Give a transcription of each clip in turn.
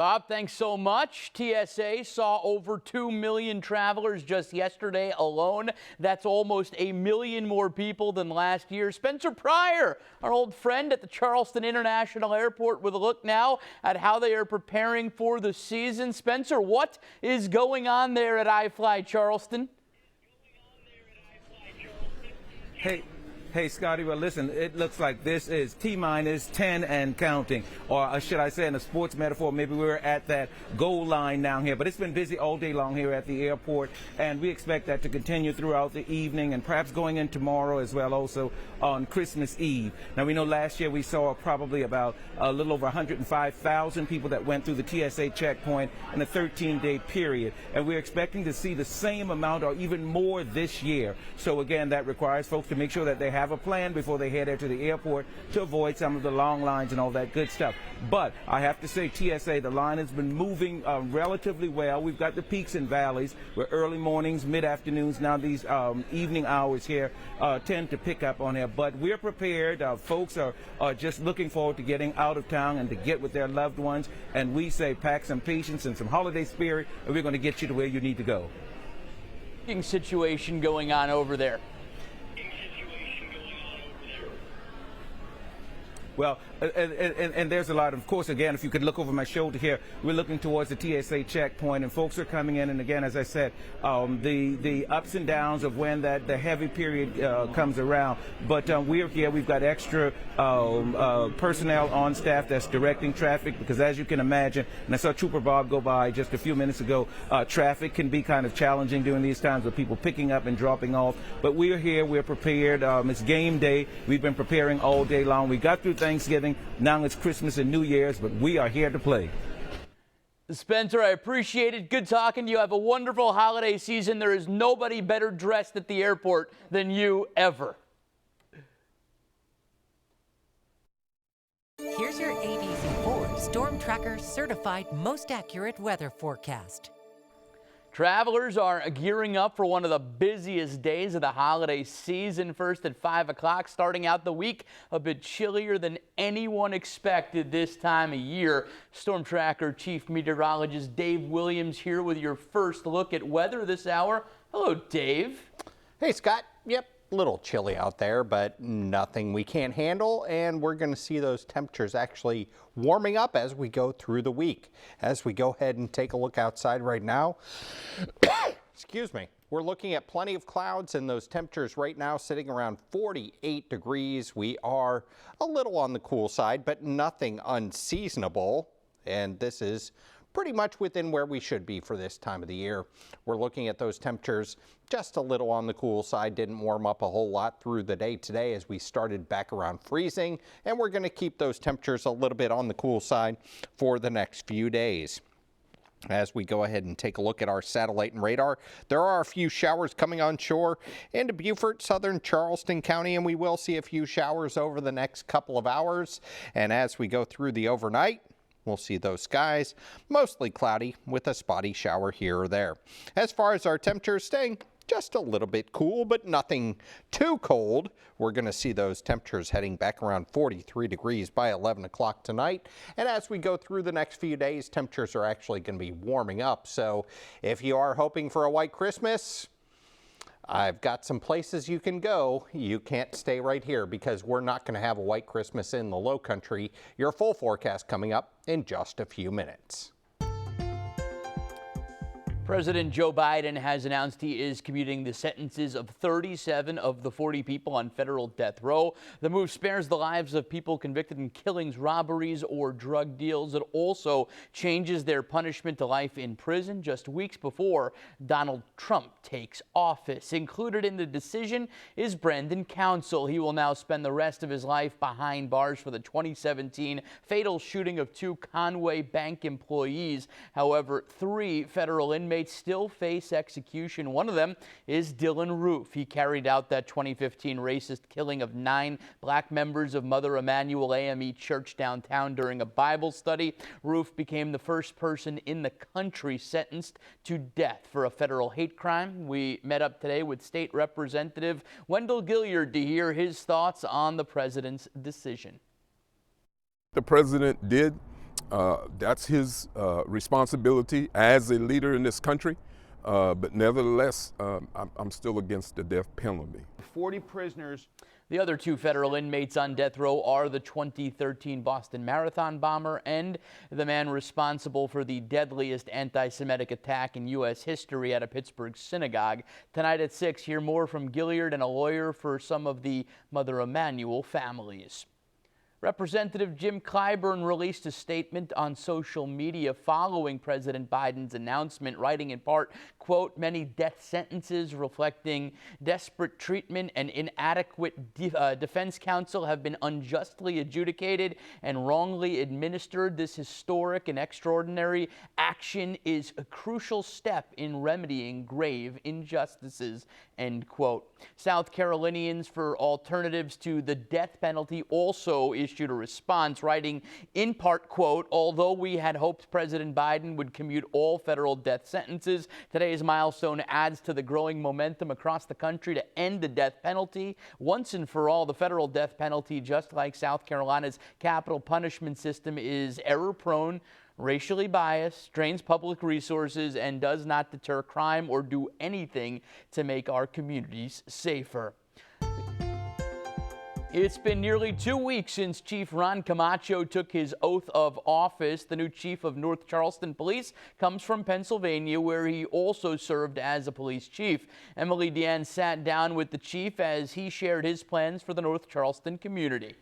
Bob, thanks so much. TSA saw over 2 million travelers just yesterday alone. That's almost 1 million more people than last year. Spencer Pryor, our old friend at the Charleston International Airport, with a look now at how they are preparing for the season. Spencer, what is going on there at iFly Charleston? Hey, Scotty, well, listen, it looks like this is T-minus 10 and counting. Or should I say in a sports metaphor, maybe we're at that goal line down here. But it's been busy all day long here at the airport, and we expect that to continue throughout the evening and perhaps going in tomorrow as well, also on Christmas Eve. Now, we know last year we saw probably about a little over 105,000 people that went through the TSA checkpoint in a 13-day period. And we're expecting to see the same amount or even more this year. So, again, that requires folks to make sure that they have a plan before they head out to the airport to avoid some of the long lines and all that good stuff. But I have to say, TSA, the line has been moving relatively well. We've got the peaks and valleys where early mornings, mid-afternoons, now these evening hours here tend to pick up on here. But we're prepared. Folks are just looking forward to getting out of town and to get with their loved ones. And we say pack some patience and some holiday spirit, and we're going to get you to where you need to go. Situation going on over there. Well, and there's a lot. Of course, again, if you could look over my shoulder here, we're looking towards the TSA checkpoint, and folks are coming in. And again, as I said, the ups and downs of when the heavy period comes around. But we're here. We've got extra personnel on staff that's directing traffic because, as you can imagine, and I saw Trooper Bob go by just a few minutes ago, traffic can be kind of challenging during these times with people picking up and dropping off. But we're here. We're prepared. It's game day. We've been preparing all day long. We got through Thanksgiving. Now it's Christmas and New Year's, but we are here to play. Spencer, I appreciate it. Good talking to you. Have a wonderful holiday season. There is nobody better dressed at the airport than you ever. Here's your ABC4 Storm Tracker certified most accurate weather forecast. Travelers are gearing up for one of the busiest days of the holiday season. First at 5 o'clock, starting out the week a bit chillier than anyone expected this time of year. Storm Tracker Chief Meteorologist Dave Williams here with your first look at weather this hour. Hello, Dave. Hey, Scott. Yep. A little chilly out there, but nothing we can't handle, and we're going to see those temperatures actually warming up as we go through the week. As we go ahead and take a look outside right now, excuse me, we're looking at plenty of clouds, and those temperatures right now sitting around 48 degrees. We are a little on the cool side, but nothing unseasonable, and this is pretty much within where we should be for this time of the year. We're looking at those temperatures just a little on the cool side. Didn't warm up a whole lot through the day today as we started back around freezing, and we're going to keep those temperatures a little bit on the cool side for the next few days. As we go ahead and take a look at our satellite and radar, there are a few showers coming on shore into Beaufort, southern Charleston County, and we will see a few showers over the next couple of hours. And as we go through the overnight, we'll see those skies mostly cloudy with a spotty shower here or there. As far as our temperatures, staying just a little bit cool, but nothing too cold. We're going to see those temperatures heading back around 43 degrees by 11 o'clock tonight. And as we go through the next few days, temperatures are actually going to be warming up. So if you are hoping for a white Christmas, I've got some places you can go. You can't stay right here because we're not going to have a white Christmas in the low country. Your full forecast coming up in just a few minutes. President Joe Biden has announced he is commuting the sentences of 37 of the 40 people on federal death row. The move spares the lives of people convicted in killings, robberies, or drug deals. It also changes their punishment to life in prison just weeks before Donald Trump takes office. Included in the decision is Brandon Council. He will now spend the rest of his life behind bars for the 2017 fatal shooting of 2 Conway Bank employees. However, 3 federal inmates still face execution. One of them is Dylan Roof. He carried out that 2015 racist killing of 9 black members of Mother Emanuel AME Church downtown during a Bible study. Roof became the first person in the country sentenced to death for a federal hate crime. We met up today with State Representative Wendell Gilliard to hear his thoughts on the president's decision. The president did That's his responsibility as a leader in this country. But nevertheless, I'm still against the death penalty. 40 prisoners. The other two federal inmates on death row are the 2013 Boston Marathon bomber and the man responsible for the deadliest anti-Semitic attack in U.S. history at a Pittsburgh synagogue. Tonight at 6, hear more from Gilliard and a lawyer for some of the Mother Emanuel families. Representative Jim Clyburn released a statement on social media following President Biden's announcement, writing in part, quote, "Many death sentences reflecting desperate treatment and inadequate defense counsel have been unjustly adjudicated and wrongly administered. This historic and extraordinary action is a crucial step in remedying grave injustices," end quote. South Carolinians for Alternatives to the Death Penalty also issued a response, writing in part, quote, "Although we had hoped President Biden would commute all federal death sentences, today's milestone adds to the growing momentum across the country to end the death penalty. Once and for all, the federal death penalty, just like South Carolina's capital punishment system, is error-prone, racially biased, drains public resources, and does not deter crime or do anything to make our communities safer." It's been nearly 2 weeks since Chief Ron Camacho took his oath of office. The new chief of North Charleston Police comes from Pennsylvania, where he also served as a police chief. Emily Deanne sat down with the chief as he shared his plans for the North Charleston community.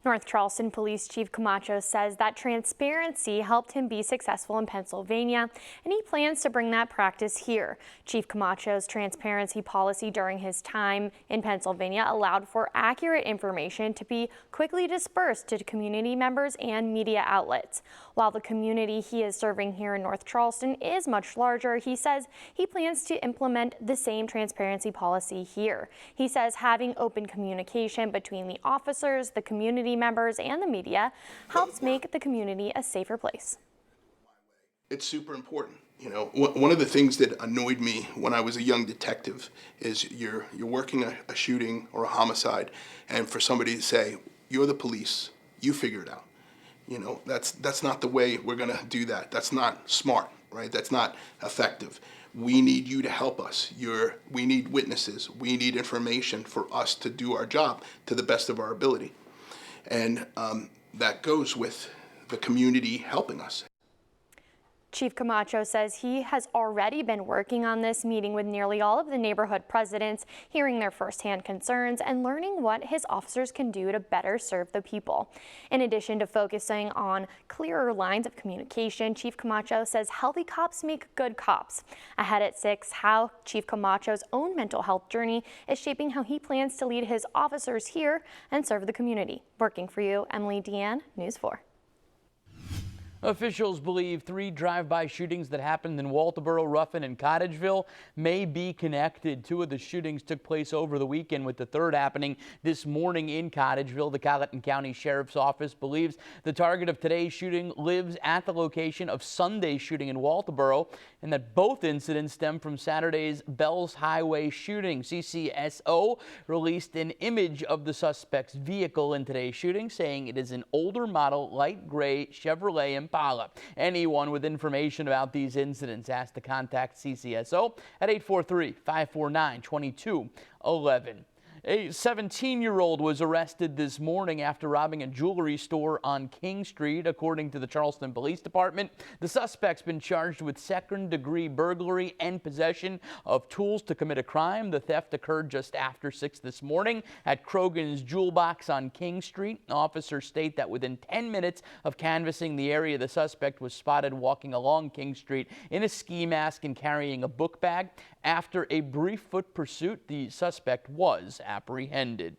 North Charleston Police Chief Camacho says that transparency helped him be successful in Pennsylvania, and he plans to bring that practice here. Chief Camacho's transparency policy during his time in Pennsylvania allowed for accurate information to be quickly dispersed to community members and media outlets. While the community he is serving here in North Charleston is much larger, he says he plans to implement the same transparency policy here. He says having open communication between the officers, the community members, and the media helps make the community a safer place. It's super important. You know, one of the things that annoyed me when I was a young detective is you're working a shooting or a homicide, and for somebody to say, "You're the police, you figure it out." You know, that's not the way we're gonna do that. That's not smart, right? That's not effective. We need you to help us. We need witnesses. We need information for us to do our job to the best of our ability. And that goes with the community helping us. Chief Camacho says he has already been working on this, meeting with nearly all of the neighborhood presidents, hearing their firsthand concerns, and learning what his officers can do to better serve the people. In addition to focusing on clearer lines of communication, Chief Camacho says healthy cops make good cops. Ahead at 6, how Chief Camacho's own mental health journey is shaping how he plans to lead his officers here and serve the community. Working for you, Emily Deanne, News 4. Officials believe 3 drive-by shootings that happened in Walterboro, Ruffin, and Cottageville may be connected. 2 of the shootings took place over the weekend, with the third happening this morning in Cottageville. The Colleton County Sheriff's Office believes the target of today's shooting lives at the location of Sunday's shooting in Walterboro, and that both incidents stem from Saturday's Bells Highway shooting. CCSO released an image of the suspect's vehicle in today's shooting, saying it is an older model light gray Chevrolet Impala. Anyone with information about these incidents has to contact CCSO at 843-549-2211. A 17-year-old was arrested this morning after robbing a jewelry store on King Street, according to the Charleston Police Department. The suspect's been charged with second-degree burglary and possession of tools to commit a crime. The theft occurred just after 6 this morning at Krogan's Jewel Box on King Street. Officers state that within 10 minutes of canvassing the area, the suspect was spotted walking along King Street in a ski mask and carrying a book bag. After a brief foot pursuit, the suspect was apprehended.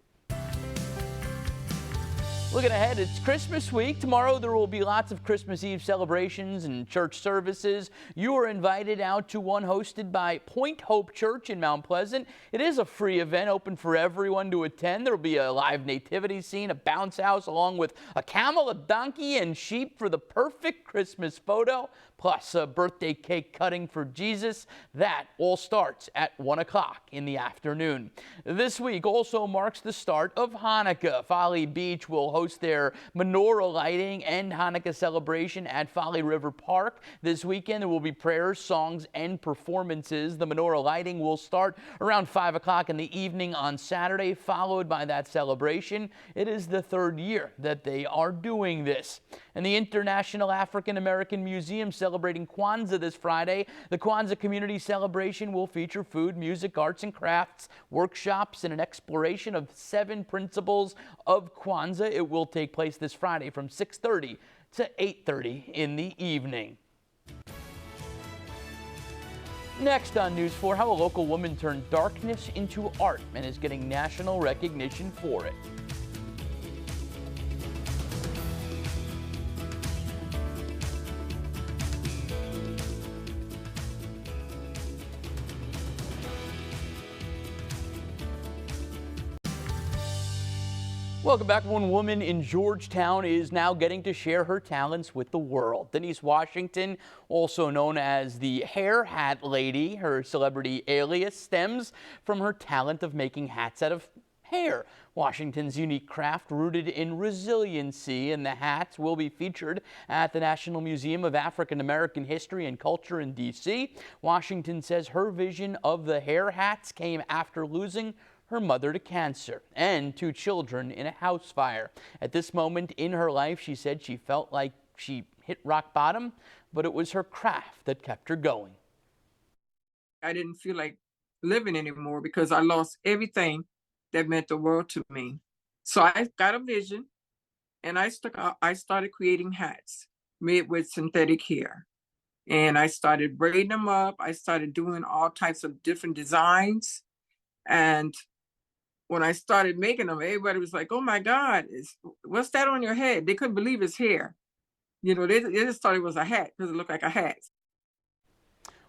Looking ahead, it's Christmas week. Tomorrow there will be lots of Christmas Eve celebrations and church services. You are invited out to one hosted by Point Hope Church in Mount Pleasant. It is a free event open for everyone to attend. There will be a live nativity scene, a bounce house, along with a camel, a donkey, and sheep for the perfect Christmas photo, plus a birthday cake cutting for Jesus. That all starts at 1 o'clock in the afternoon. This week also marks the start of Hanukkah. Folly Beach will host host their menorah lighting and Hanukkah celebration at Folly River Park. This weekend there will be prayers, songs, and performances. The menorah lighting will start around 5 o'clock in the evening on Saturday, followed by that celebration. It is the third year that they are doing this. And the International African American Museum celebrating Kwanzaa this Friday. The Kwanzaa Community Celebration will feature food, music, arts and crafts, workshops, and an exploration of 7 principles of Kwanzaa. It will take place this Friday from 6:30 to 8:30 in the evening. Next on News 4, how a local woman turned darkness into art and is getting national recognition for it. Welcome back. One woman in Georgetown is now getting to share her talents with the world. Denise Washington, also known as the Hair Hat Lady, her celebrity alias stems from her talent of making hats out of hair. Washington's unique craft rooted in resiliency, and the hats will be featured at the National Museum of African American History and Culture in D.C. Washington says her vision of the hair hats came after losing her mother to cancer and 2 children in a house fire. At this moment in her life, she said she felt like she hit rock bottom, but it was her craft that kept her going. I didn't feel like living anymore because I lost everything that meant the world to me. So I got a vision and I started creating hats made with synthetic hair. And I started braiding them up. I started doing all types of different designs. And when I started making them, everybody was like, oh my God, what's that on your head? They couldn't believe it's hair. You know, they just thought it was a hat because it looked like a hat.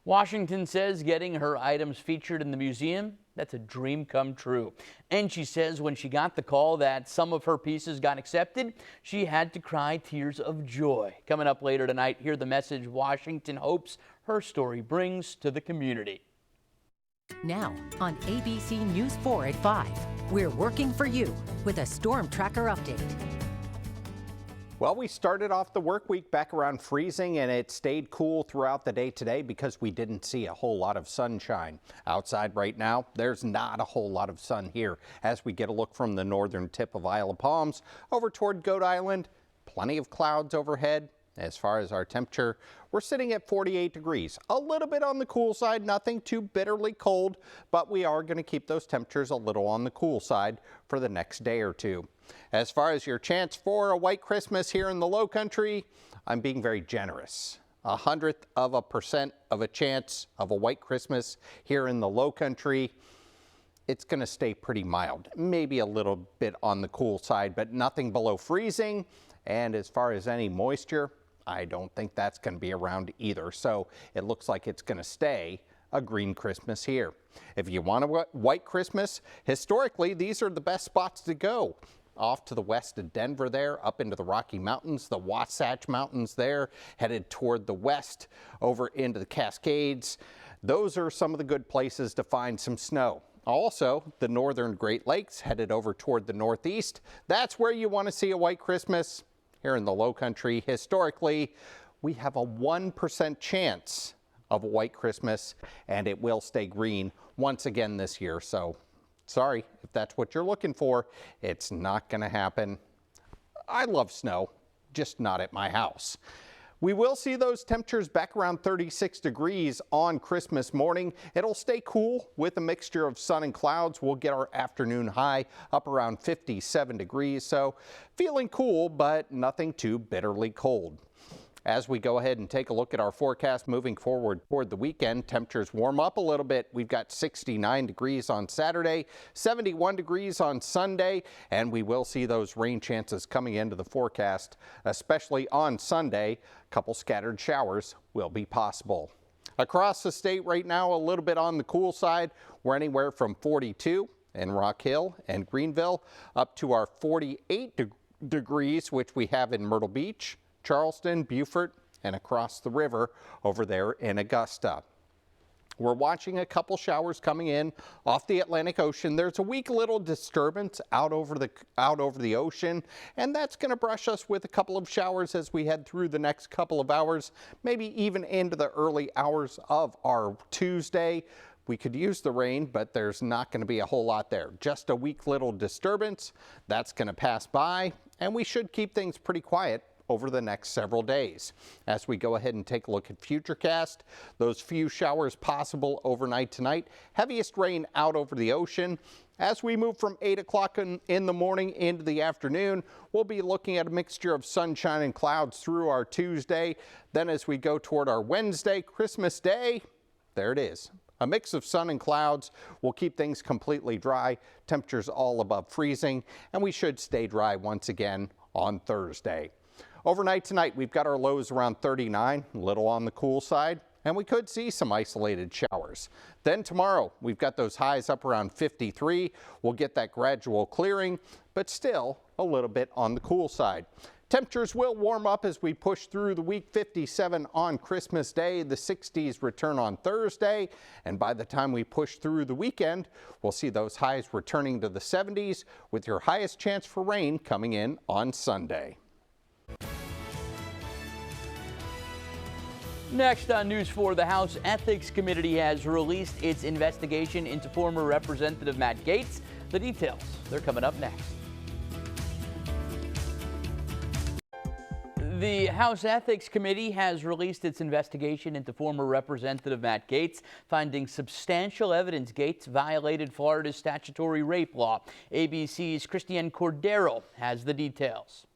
Washington says getting her items featured in the museum, that's a dream come true. And she says when she got the call that some of her pieces got accepted, she had to cry tears of joy. Coming up later tonight, hear the message Washington hopes her story brings to the community. Now on ABC News 4 at 5, we're working for you with a Storm Tracker update. Well, we started off the work week back around freezing, and it stayed cool throughout the day today because we didn't see a whole lot of sunshine. Outside right now, there's not a whole lot of sun here. As we get a look from the northern tip of Isle of Palms over toward Goat Island, plenty of clouds overhead. As far as our temperature, we're sitting at 48 degrees. A little bit on the cool side, nothing too bitterly cold, but we are going to keep those temperatures a little on the cool side for the next day or two. As far as your chance for a white Christmas here in the Low Country, I'm being very generous. 0.1% of a chance of a white Christmas here in the Low Country. It's going to stay pretty mild, maybe a little bit on the cool side, but nothing below freezing. And as far as any moisture, I don't think that's going to be around either. So it looks like it's going to stay a green Christmas here. If you want a white Christmas, historically, these are the best spots to go. Off to the west of Denver there, up into the Rocky Mountains, the Wasatch Mountains there, headed toward the west, over into the Cascades. Those are some of the good places to find some snow. Also, the northern Great Lakes, headed over toward the northeast. That's where you want to see a white Christmas. Here in the Low Country, historically, we have a 1% chance of a white Christmas, and it will stay green once again this year. So sorry if that's what you're looking for. It's not going to happen. I love snow, just not at my house. We will see those temperatures back around 36 degrees on Christmas morning. It'll stay cool with a mixture of sun and clouds. We'll get our afternoon high up around 57 degrees. So feeling cool, but nothing too bitterly cold. As we go ahead and take a look at our forecast moving forward toward the weekend, temperatures warm up a little bit. We've got 69 degrees on Saturday, 71 degrees on Sunday, and we will see those rain chances coming into the forecast, especially on Sunday. A couple scattered showers will be possible. Across the state right now, a little bit on the cool side. We're anywhere from 42 in Rock Hill and Greenville up to our 48 degrees, which we have in Myrtle Beach, Charleston, Beaufort, and across the river over there in Augusta. We're watching a couple showers coming in off the Atlantic Ocean. There's a weak little disturbance out over the ocean, and that's going to brush us with a couple of showers as we head through the next couple of hours, maybe even into the early hours of our Tuesday. We could use the rain, but there's not going to be a whole lot there. Just a weak little disturbance that's going to pass by, and we should keep things pretty quiet over the next several days. As we go ahead and take a look at Futurecast, those few showers possible overnight tonight. Heaviest rain out over the ocean. As we move from 8 o'clock in the morning into the afternoon, we'll be looking at a mixture of sunshine and clouds through our Tuesday. Then as we go toward our Wednesday, Christmas Day, there it is. A mix of sun and clouds will keep things completely dry. Temperatures all above freezing, and we should stay dry once again on Thursday. Overnight tonight, we've got our lows around 39, a little on the cool side, and we could see some isolated showers. Then tomorrow, we've got those highs up around 53. We'll get that gradual clearing, but still a little bit on the cool side. Temperatures will warm up as we push through the week. 57 on Christmas Day, the 60s return on Thursday, and by the time we push through the weekend, we'll see those highs returning to the 70s with your highest chance for rain coming in on Sunday. Next on News 4, the House Ethics Committee has released its investigation into former Representative Matt Gaetz. The details, they're coming up next. The House Ethics Committee has released its investigation into former Representative Matt Gaetz, finding substantial evidence Gaetz violated Florida's statutory rape law. ABC's Christiane Cordero has the details.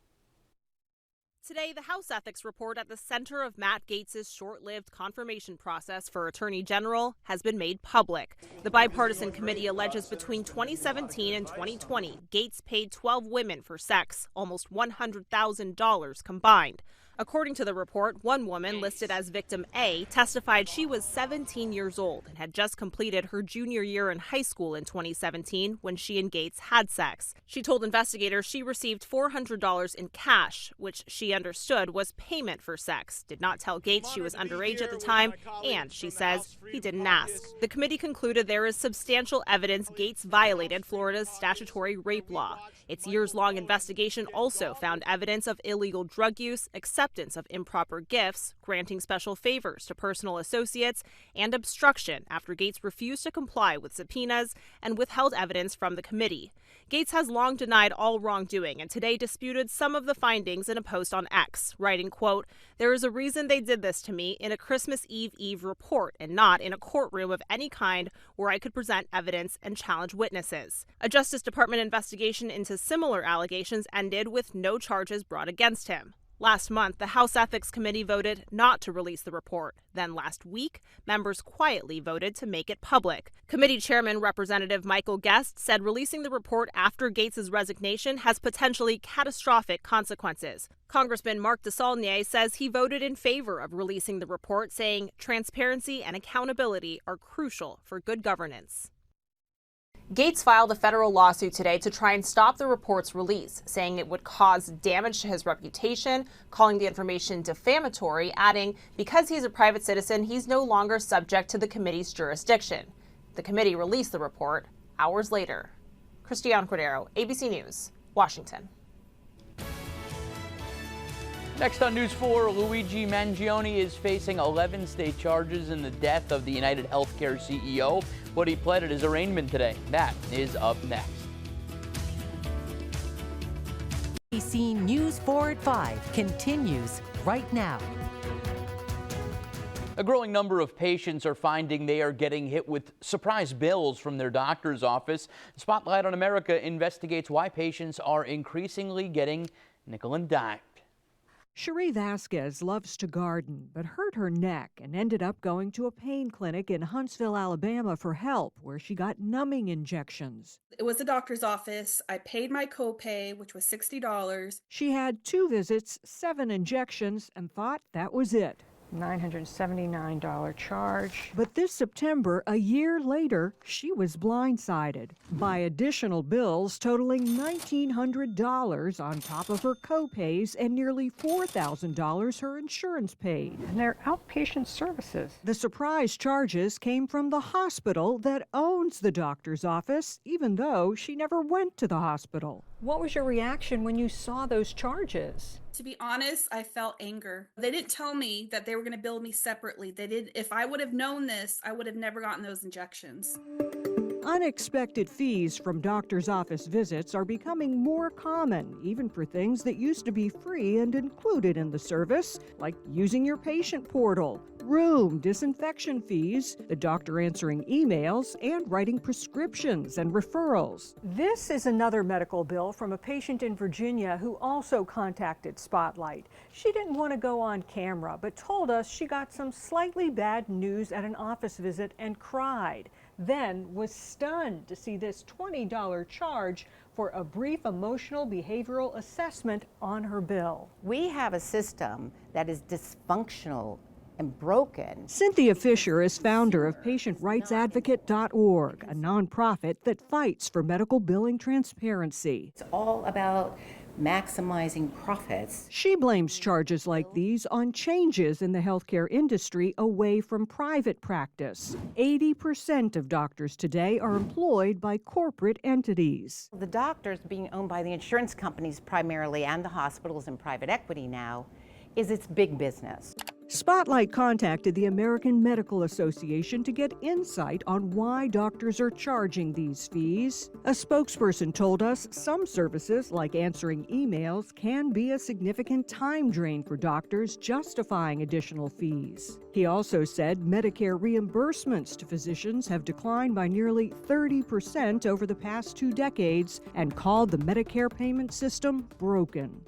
Today, the House Ethics Report at the center of Matt Gaetz's short-lived confirmation process for Attorney General has been made public. The bipartisan committee alleges between 2017 and 2020, Gaetz paid 12 women for sex, almost $100,000 combined. According to the report, one woman listed as victim A testified she was 17 years old and had just completed her junior year in high school in 2017 when she and Gaetz had sex. She told investigators she received $400 in cash, which she understood was payment for sex, did not tell Gaetz she was underage at the time, and she says he didn't ask. The committee concluded there is substantial evidence Gaetz violated Florida's statutory rape law. Its years-long investigation also found evidence of illegal drug use, acceptance of improper gifts, granting special favors to personal associates, and obstruction after Gaetz refused to comply with subpoenas and withheld evidence from the committee. Gaetz has long denied all wrongdoing and today disputed some of the findings in a post on X, writing, quote, "There is a reason they did this to me in a Christmas Eve report and not in a courtroom of any kind where I could present evidence and challenge witnesses." A Justice Department investigation into similar allegations ended with no charges brought against him. Last month, the House Ethics Committee voted not to release the report. Then last week, members quietly voted to make it public. Committee Chairman Representative Michael Guest said releasing the report after Gaetz's resignation has potentially catastrophic consequences. Congressman Mark DeSaulnier says he voted in favor of releasing the report, saying transparency and accountability are crucial for good governance. Gaetz filed a federal lawsuit today to try and stop the report's release, saying it would cause damage to his reputation, calling the information defamatory, adding, because he's a private citizen, he's no longer subject to the committee's jurisdiction. The committee released the report hours later. Christiane Cordero, ABC News, Washington. Next on News 4, Luigi Mangione is facing 11 state charges in the death of the United Healthcare CEO. What he pled at his arraignment today. That is up next. ABC News 4 at 5 continues right now. A growing number of patients are finding they are getting hit with surprise bills from their doctor's office. Spotlight on America investigates why patients are increasingly getting nickel and dimed. Cherie Vasquez loves to garden, but hurt her neck and ended up going to a pain clinic in Huntsville, Alabama for help, where she got numbing injections. It was a doctor's office. I paid my copay, which was $60. She had 2 visits, 7 injections, and thought that was it. $979 charge. But this September, a year later, she was blindsided by additional bills totaling $1,900 on top of her co-pays and nearly $4,000 her insurance paid. And they're outpatient services. The surprise charges came from the hospital that owns the doctor's office, even though she never went to the hospital. What was your reaction when you saw those charges? To be honest, I felt anger. They didn't tell me that they were going to bill me separately. They did. If I would have known this, I would have never gotten those injections. Unexpected fees from doctor's office visits are becoming more common, even for things that used to be free and included in the service, like using your patient portal, room disinfection fees, the doctor answering emails, and writing prescriptions and referrals. This is another medical bill from a patient in Virginia who also contacted Spotlight. She didn't want to go on camera, but told us she got some slightly bad news at an office visit and cried. Then was stunned to see this $20 charge for a brief emotional behavioral assessment on her bill. We have a system that is dysfunctional and broken. Cynthia Fisher is founder of PatientRightsAdvocate.org, a nonprofit that fights for medical billing transparency. It's all about maximizing profits. She blames charges like these on changes in the healthcare industry away from private practice. 80% of doctors today are employed by corporate entities. The doctors being owned by the insurance companies primarily and the hospitals and private equity now is its big business. Spotlight contacted the American Medical Association to get insight on why doctors are charging these fees. A spokesperson told us some services, like answering emails, can be a significant time drain for doctors, justifying additional fees. He also said Medicare reimbursements to physicians have declined by nearly 30% over the past 2 decades and called the Medicare payment system broken.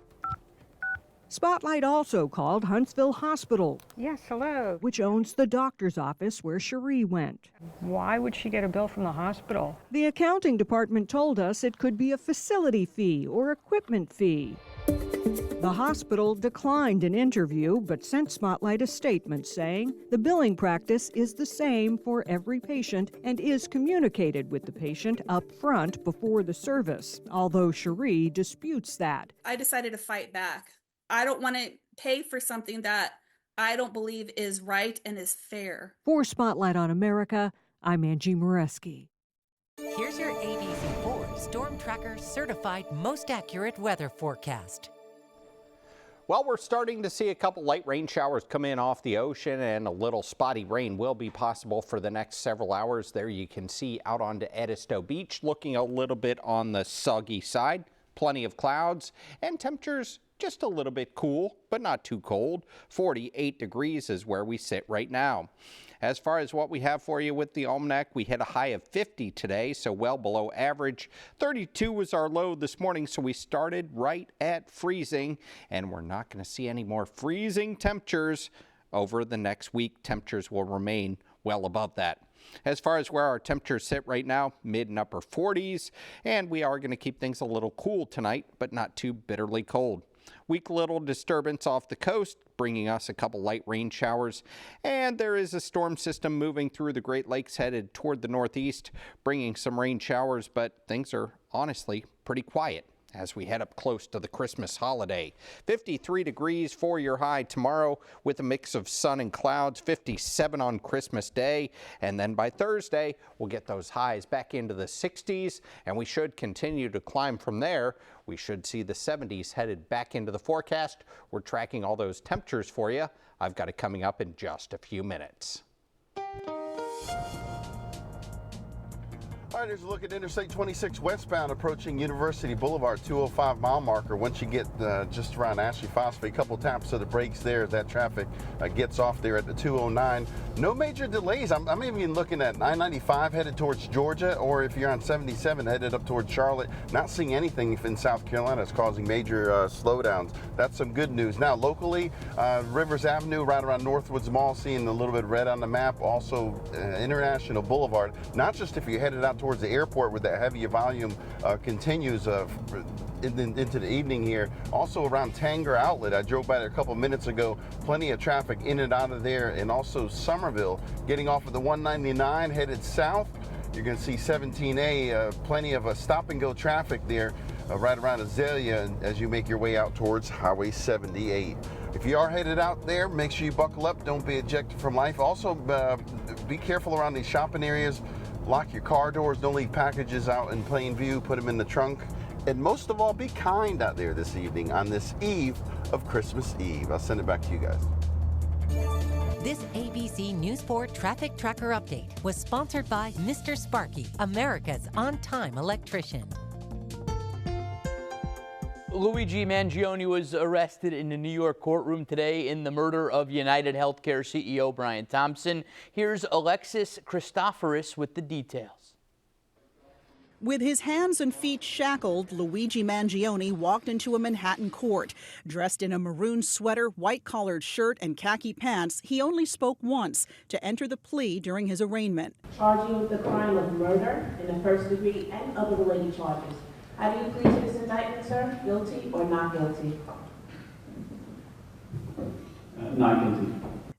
Spotlight also called Huntsville Hospital. Yes, hello. Which owns the doctor's office where Cherie went. Why would she get a bill from the hospital? The accounting department told us it could be a facility fee or equipment fee. The hospital declined an interview but sent Spotlight a statement saying the billing practice is the same for every patient and is communicated with the patient up front before the service, although Cherie disputes that. I decided to fight back. I don't want to pay for something that I don't believe is right and is fair. For Spotlight on America, I'm Angie Moreski. Here's your ABC4 Storm Tracker certified most accurate weather forecast. Well, we're starting to see a couple light rain showers come in off the ocean, and a little spotty rain will be possible for the next several hours. There you can see out onto Edisto Beach, looking a little bit on the soggy side. Plenty of clouds and temperatures just a little bit cool, but not too cold. 48 degrees is where we sit right now. As far as what we have for you with the almanac, we hit a high of 50 today, so well below average. 32 was our low this morning, so we started right at freezing, and we're not going to see any more freezing temperatures over the next week. Temperatures will remain well above that. As far as where our temperatures sit right now, mid and upper 40s, and we are going to keep things a little cool tonight, but not too bitterly cold. Weak little disturbance off the coast, bringing us a couple light rain showers, and there is a storm system moving through the Great Lakes headed toward the northeast, bringing some rain showers, but things are honestly pretty quiet as we head up close to the Christmas holiday. 53 degrees for your high tomorrow with a mix of sun and clouds, 57 on Christmas Day, and then by Thursday we'll get those highs back into the 60s, and we should continue to climb from there. We should see the 70s headed back into the forecast. We're tracking all those temperatures for you. I've got it coming up in just a few minutes. All right, here's a look at Interstate 26 westbound approaching University Boulevard, 205 mile marker. Once you get just around Ashley Phosphate, a couple taps of the brakes there as that traffic gets off there at the 209. No major delays. I'm even looking at 995 headed towards Georgia, or if you're on 77 headed up towards Charlotte, not seeing anything in South Carolina that's causing major slowdowns. That's some good news. Now, locally, Rivers Avenue right around Northwoods Mall, seeing a little bit red on the map. Also, International Boulevard, not just if you're headed out towards towards the airport where that heavier volume continues into the evening here. Also around Tanger Outlet, I drove by there a couple minutes ago. Plenty of traffic in and out of there, and also Somerville, getting off of the 199 headed south. You're going to see 17A, plenty of stop and go traffic there right around Azalea as you make your way out towards Highway 78. If you are headed out there, make sure you buckle up. Don't be ejected from life. Also, be careful around these shopping areas. Lock your car doors. Don't leave packages out in plain view. Put them in the trunk. And most of all, be kind out there this evening on this eve of Christmas Eve. I'll send it back to you guys. This ABC News 4 Traffic Tracker Update was sponsored by Mr. Sparky, America's on-time electrician. Luigi Mangione was arrested in a New York courtroom today in the murder of United Healthcare CEO Brian Thompson. Here's Alexis Christoforous with the details. With his hands and feet shackled, Luigi Mangione walked into a Manhattan court. Dressed in a maroon sweater, white-collared shirt, and khaki pants, he only spoke once to enter the plea during his arraignment. Charge you with the crime of murder in the first degree and other related charges. How do you plead to this indictment, sir? Guilty or not guilty? Not guilty.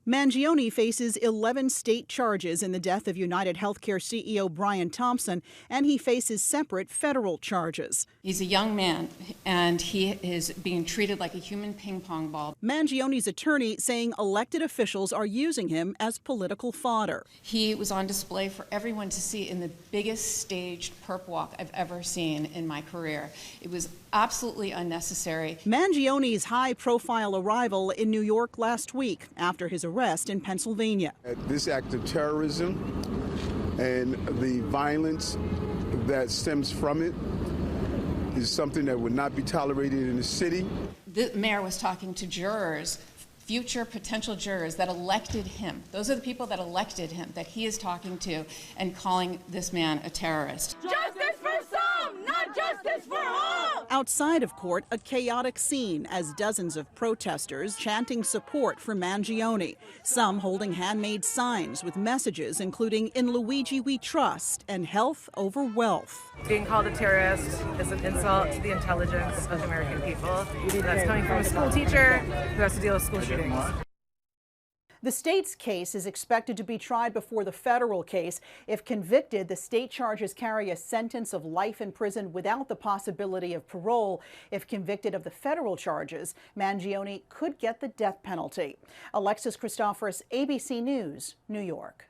Mangione faces 11 state charges in the death of United Healthcare CEO Brian Thompson, and he faces separate federal charges. He's a young man, and he is being treated like a human ping pong ball. Mangione's attorney saying elected officials are using him as political fodder. He was on display for everyone to see in the biggest staged perp walk I've ever seen in my career. It was absolutely unnecessary. Mangione's high-profile arrival in New York last week after his arrest in Pennsylvania. This act of terrorism and the violence that stems from it is something that would not be tolerated in the city. The mayor was talking to jurors, future potential jurors that elected him. Those are the people that elected him, that he is talking to and calling this man a terrorist. Justice for some, not justice for all! Outside of court, a chaotic scene as dozens of protesters chanting support for Mangione, some holding handmade signs with messages including "In Luigi We Trust" and "Health over Wealth." Being called a terrorist is an insult to the intelligence of the American people. That's coming from a school teacher who has to deal with school shootings. The state's case is expected to be tried before the federal case. If convicted, the state charges carry a sentence of life in prison without the possibility of parole. If convicted of the federal charges, Mangione could get the death penalty. Alexis Christoforous, ABC News, New York.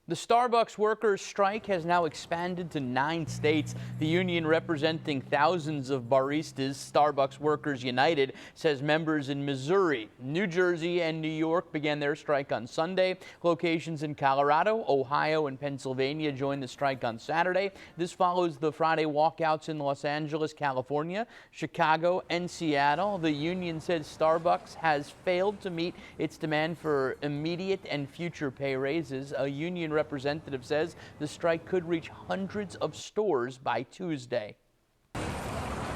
The Starbucks workers' strike has now expanded to 9 states. The union representing thousands of baristas, Starbucks Workers United, says members in Missouri, New Jersey, and New York began their strike on Sunday. Locations in Colorado, Ohio, and Pennsylvania joined the strike on Saturday. This follows the Friday walkouts in Los Angeles, California, Chicago, and Seattle. The union said Starbucks has failed to meet its demand for immediate and future pay raises. A union representative says the strike could reach hundreds of stores by Tuesday.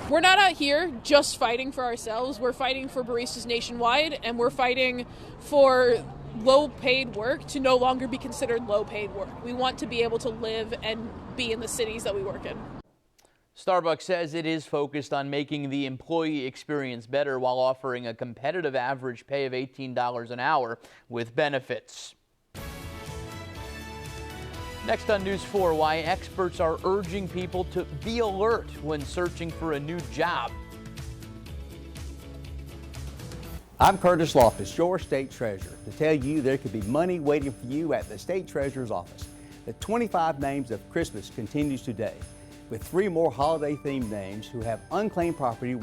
We're not out here just fighting for ourselves. We're fighting for baristas nationwide, and we're fighting for low-paid work to no longer be considered low-paid work. We want to be able to live and be in the cities that we work in. Starbucks says it is focused on making the employee experience better while offering a competitive average pay of $18 an hour with benefits. Next on News 4, why experts are urging people to be alert when searching for a new job. I'm Curtis Loftus, your state treasurer, to tell you there could be money waiting for you at the state treasurer's office. The 25 Names of Christmas continues today, with 3 more holiday-themed names who have unclaimed property